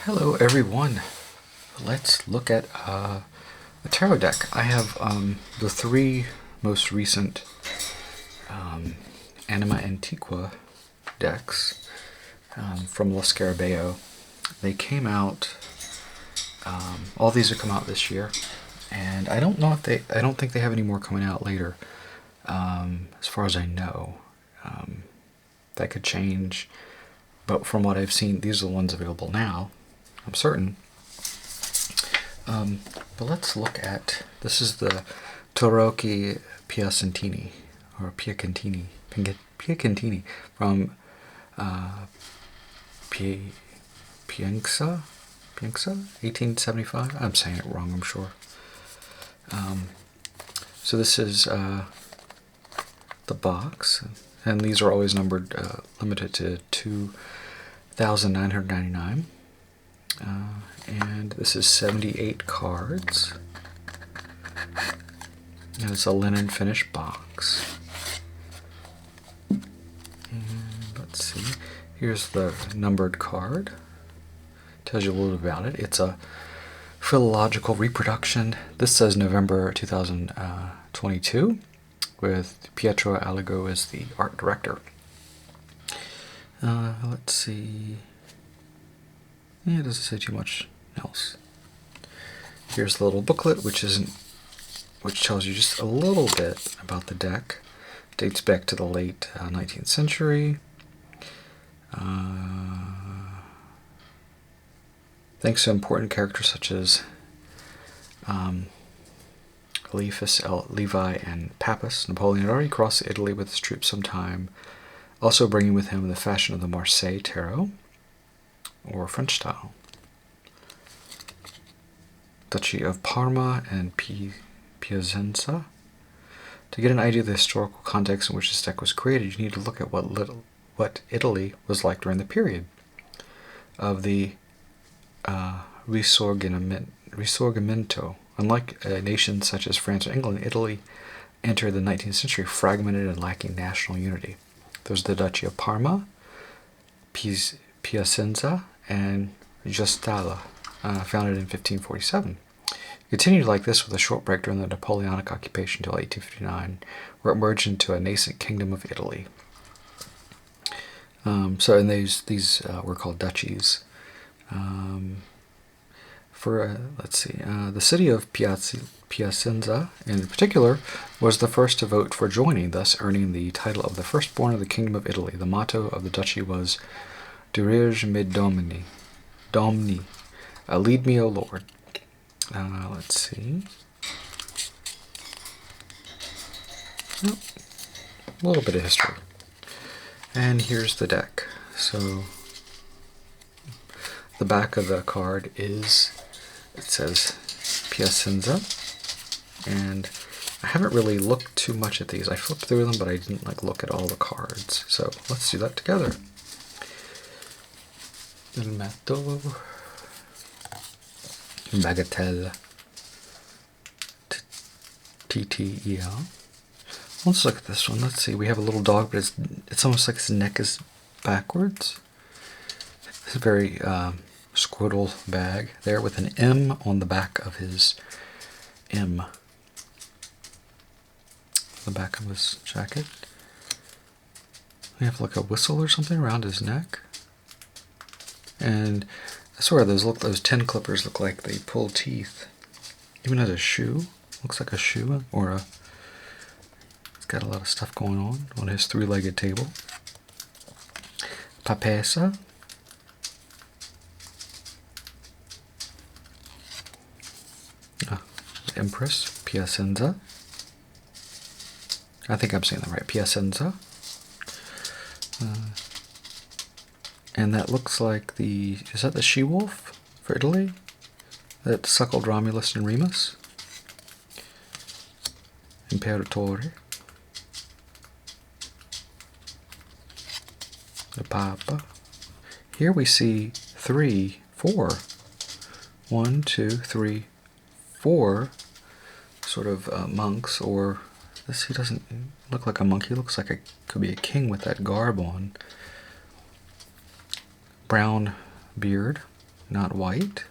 Hello everyone. Let's look at a tarot deck. I have the three most recent Anima Antiqua decks from Lo Scarabeo. They came out. All these have come out this year, and I don't know if I don't think they have any more coming out later. As far as I know, that could change. But from what I've seen, these are the ones available now. I'm certain. But let's look at, this is the Tarocchi Piacentini, or Piacentini from Pienza, 1875. I'm saying it wrong, I'm sure. So this is the box, and these are always numbered, limited to 2,999. And this is 78 cards. And it's a linen finish box. And let's see. Here's the numbered card. Tells you a little bit about it. It's a philological reproduction. This says November 2022, with Pietro Aligo as the art director. Let's see. Yeah, it doesn't say too much else. Here's the little booklet, which tells you just a little bit about the deck. It dates back to the late 19th century. Thanks to important characters such as Levi and Papus, Napoleon had already crossed Italy with his troops sometime, also bringing with him the fashion of the Marseille tarot, or French style. Duchy of Parma and Piacenza. To get an idea of the historical context in which this deck was created, you need to look at what Italy was like during the period of the Risorgimento. Unlike nations such as France or England, Italy entered the 19th century fragmented and lacking national unity. There's the Duchy of Parma, Piacenza, and Giustala, founded in 1547. It continued like this with a short break during the Napoleonic occupation until 1859, where it merged into a nascent kingdom of Italy. And these were called duchies. Let's see, the city of Piacenza, in particular, was the first to vote for joining, thus earning the title of the firstborn of the Kingdom of Italy. The motto of the duchy was Dirige me Domini. Lead me, O Lord. Let's see. Oh, a little bit of history. And here's the deck. So the back of the card is, it says Piacenza, and I haven't really looked too much at these. I flipped through them, but I didn't look at all the cards. So let's do that together. Il matto, bagatelle, TTEL. Let's look at this one. Let's see. We have a little dog, but it's almost like his neck is backwards. It's a very squirrel bag there with an M on the back of his the back of his jacket. We have like a whistle or something around his neck. And I swear those 10 clippers look like they pull teeth. Even has a shoe. Looks like a shoe, or it's got a lot of stuff going on his three-legged table. Papessa. Empress. Piacenza. I think I'm saying that right. Piacenza. And that looks like is that the she-wolf for Italy? That suckled Romulus and Remus? Imperatore. The Papa. Here we see 4. 1, 2, 3, 4 sort of monks, or this, he doesn't look like a monk. He looks like could be a king with that garb on. Brown beard. not white.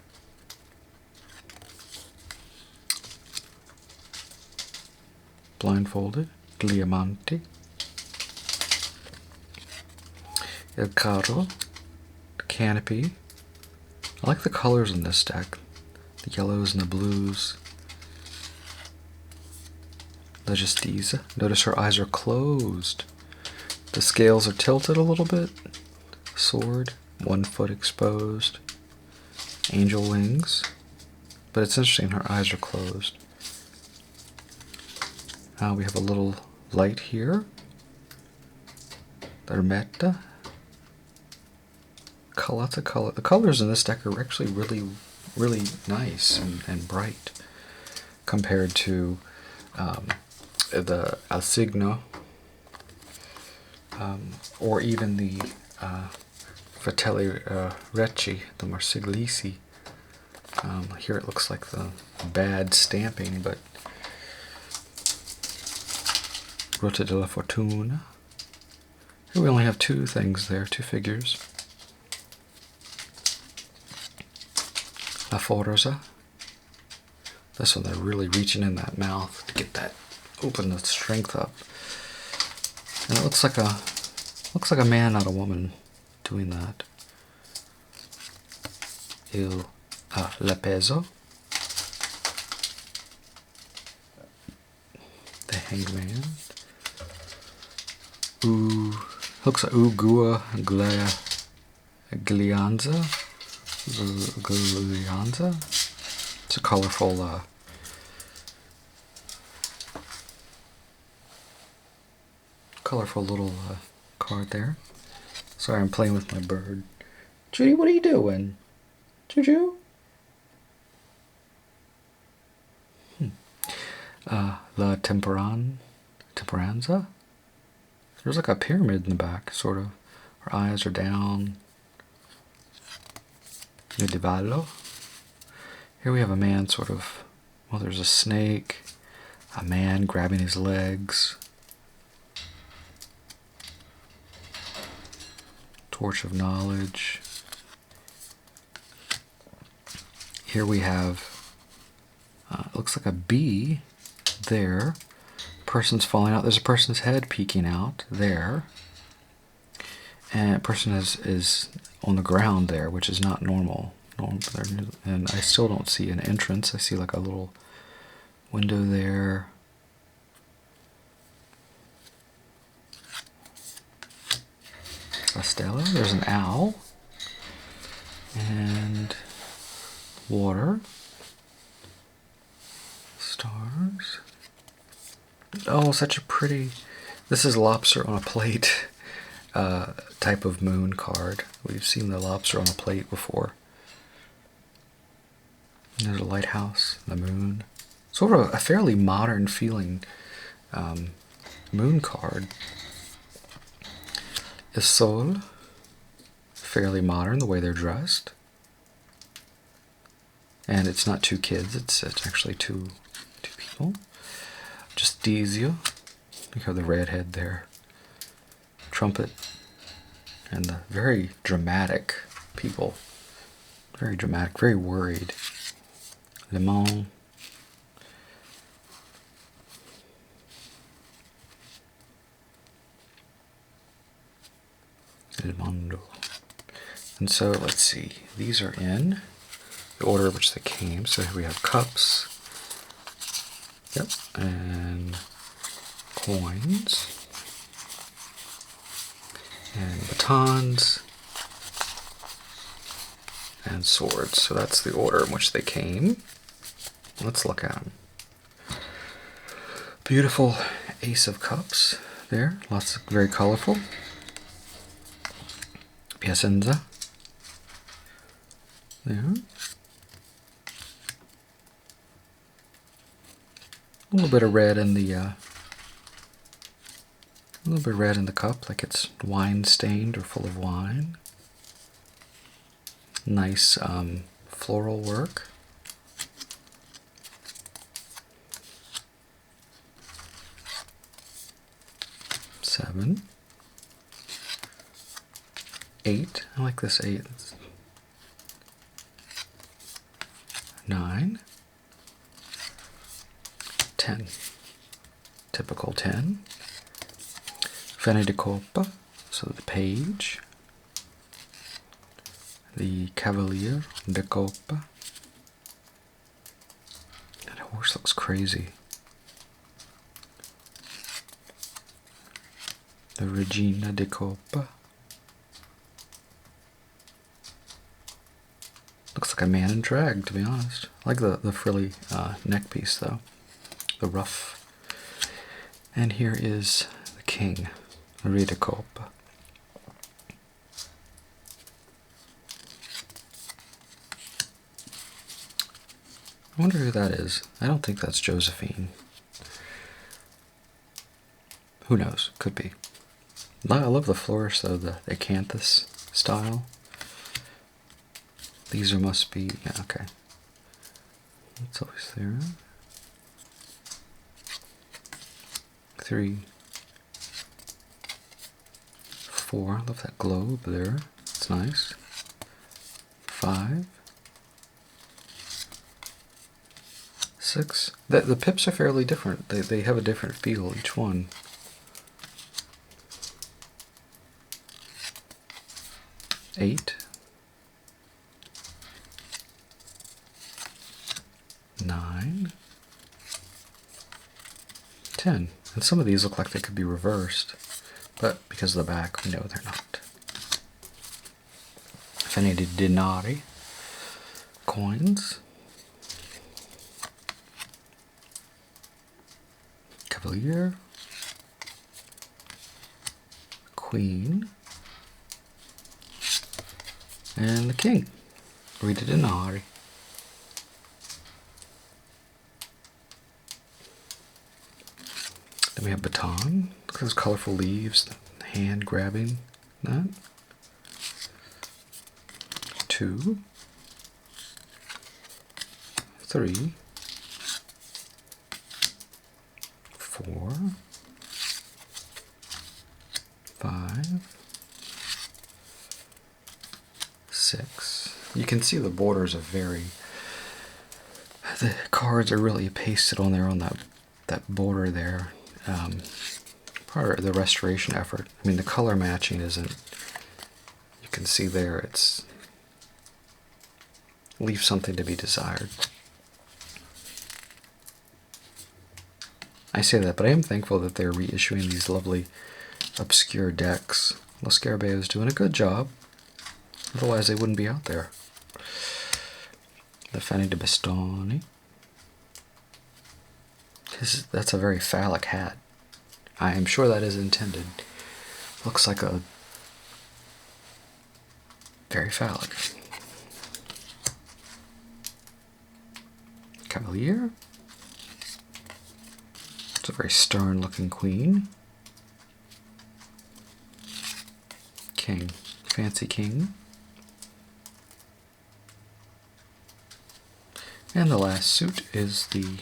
Blindfolded, Diamanti. El Carro, Canopy. I like the colors in this deck. The yellows and the blues. La Justice. Notice her eyes are closed. The scales are tilted a little bit. Sword, 1 foot exposed. Angel wings. But it's interesting, her eyes are closed. Now we have a little light here. Hermeta. Lots of color. The colors in this deck are actually really nice and bright compared to the Alsigno or even the Fratelli Ricci, the Marsiglisi. Here it looks like the bad stamping, but Ruota della Fortuna. Here we only have 2 things there, 2 figures. La Forza. This one, they're really reaching in that mouth to get that, open the strength up. And it looks like a man, not a woman, doing that. La Peso. The Hangman. Looks like Gua Glianza. It's a colorful little card there. Sorry, I'm playing with my bird. Judy, what are you doing? Juju? La Temperanza. There's like a pyramid in the back, sort of. Her eyes are down. Medievallo. Here we have a man sort of, well, there's a snake, a man grabbing his legs. Torch of Knowledge. Here we have, it looks like a bee there. Person's falling out. There's a person's head peeking out there. And a person is on the ground there, which is not normal. And I still don't see an entrance. I see like a little window there. A Stella. There's an owl. And water. Stars. Oh, such a pretty... This is lobster on a plate type of moon card. We've seen the lobster on a plate before. And there's a lighthouse, the moon. Sort of a fairly modern feeling moon card. El Sol. Fairly modern, the way they're dressed. And it's not 2 kids, it's actually two people. Justizio. You have the red head there. Trumpet. And the very dramatic people. Very dramatic, very worried. Le Mans. El Mondo. And so, let's see. These are in the order in which they came. So here we have cups. Yep. And coins. And batons. And swords. So that's the order in which they came. Let's look at them. Beautiful Ace of Cups there. Lots of very colorful. Piacenza. There. A little bit of red in the cup, like it's wine stained or full of wine. Nice floral work. Seven. 8. I like this 8. 9, 10. Typical 10. Fene di Coppa, so the page. The Cavalier de Coppa. That horse looks crazy. The Regina de Coppa. Looks like a man in drag, to be honest. I like the frilly neck piece, though. The ruff. And here is the king, Re de Coppa. I wonder who that is. I don't think that's Josephine. Who knows? Could be. I love the flourish, though, the acanthus style. These must be, yeah, okay. That's always there. 3, 4, I love that globe there. It's nice. 5, 6. The pips are fairly different. They have a different feel, each one. 8, 9, 10. And some of these look like they could be reversed, but because of the back, we know they're not. Fene di Denari coins. Cavalier. Queen. And the king. Re di Denari. Then we have baton. Look at those colorful leaves, the hand grabbing that. 2, 3, 4, 5, 6. You can see the borders are very. The cards are really pasted on there on that border there. Part of the restoration effort. I mean, the color matching isn't. You can see there it's. Leaves something to be desired. I say that, but I am thankful that they're reissuing these lovely obscure decks. Lo Scarabeo is doing a good job. Otherwise, they wouldn't be out there. The Fene di Bastoni. That's a very phallic hat. I am sure that is intended. Looks like a very phallic. Cavalier. It's a very stern looking queen. King. Fancy king. And the last suit is the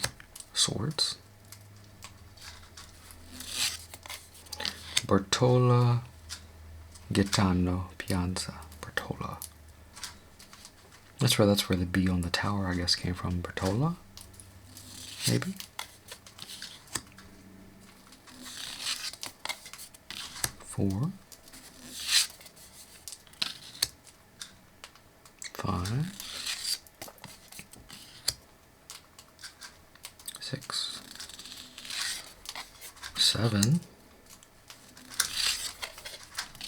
swords. Bertola Gaetano Piazza. Bertola. That's where the B on the tower, I guess, came from. Bertola? Maybe? Four. 5. 6. 7.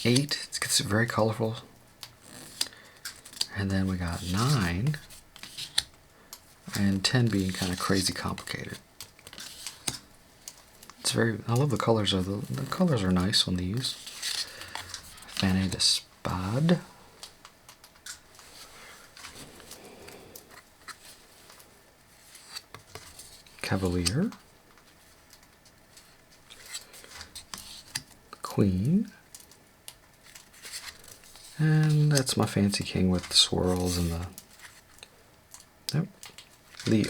8. It gets very colorful. And then we got 9. And 10 being kind of crazy complicated. It's very. I love the colors. The colors are nice on these. Fene de Spade. Cavalier. Queen. And that's my fancy king with the swirls and the. Yep.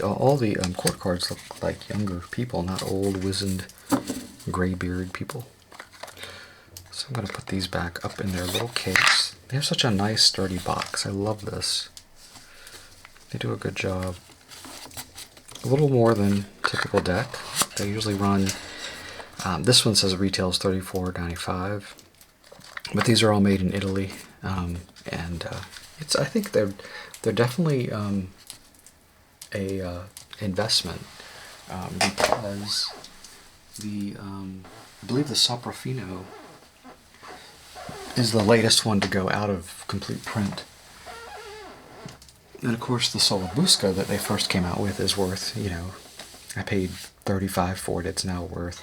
All the court cards look like younger people, not old, wizened, gray-bearded people. So I'm going to put these back up in their little case. They have such a nice, sturdy box. I love this. They do a good job. a little more than typical deck. They usually run, this one says retail is $34.95, but these are all made in Italy, and I think they're definitely a investment, because I believe the Soprafino is the latest one to go out of complete print. And of course the Solabusca that they first came out with is worth, I paid $35 for it. It's now worth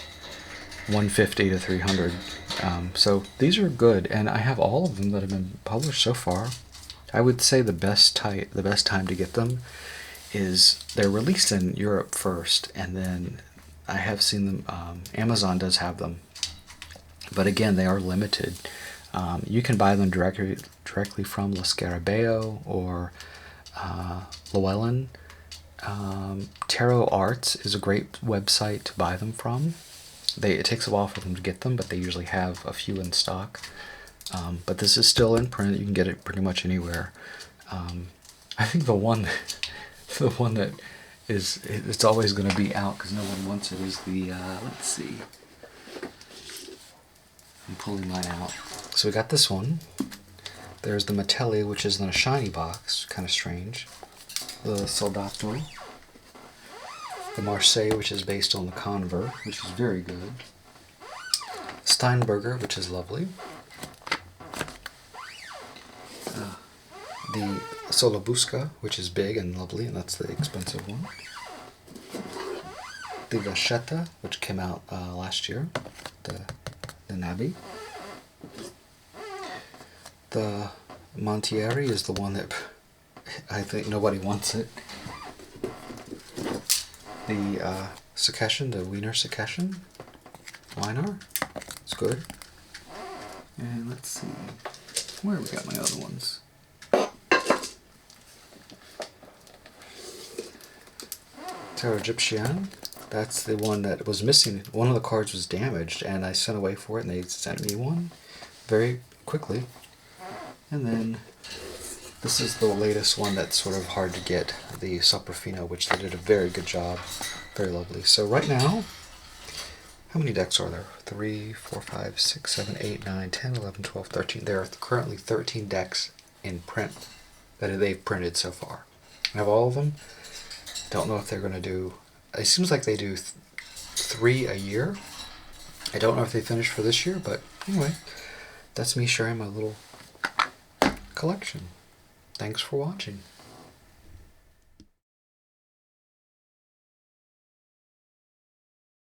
$150 to $300. So these are good, and I have all of them that have been published so far. I would say the best time to get them is they're released in Europe first, and then I have seen them. Amazon does have them, but again, they are limited. You can buy them directly from Lo Scarabeo or Llewellyn. Tarot Arts is a great website to buy them from. It takes a while for them to get them, but they usually have a few in stock. But this is still in print. You can get it pretty much anywhere. I think the one that it's always going to be out because no one wants it is the, let's see. I'm pulling mine out. So we got this one. There's the Metelli, which is in a shiny box, kind of strange. The Soldato. The Marseille, which is based on the Convert, which is very good. Steinberger, which is lovely. The Solabusca, which is big and lovely, and that's the expensive one. The Vachetta, which came out last year, the Nabby. The Montieri is the one that I think nobody wants it. The Succession, the Wiener Succession, Weiner, it's good. And let's see, where have we got my other ones? Tarot Egyptian, that's the one that was missing. One of the cards was damaged, and I sent away for it, and they sent me one very quickly. And then this is the latest one that's sort of hard to get, the Soprafino, which they did a very good job. Very lovely. So right now, how many decks are there? 3, 4, 5, 6, 7, 8, 9, 10, 11, 12, 13. There are currently 13 decks in print that they've printed so far. I have all of them. Don't know if they're going to do... It seems like they do 3 a year. I don't know if they finished for this year, but anyway, that's me sharing my little collection. Thanks for watching.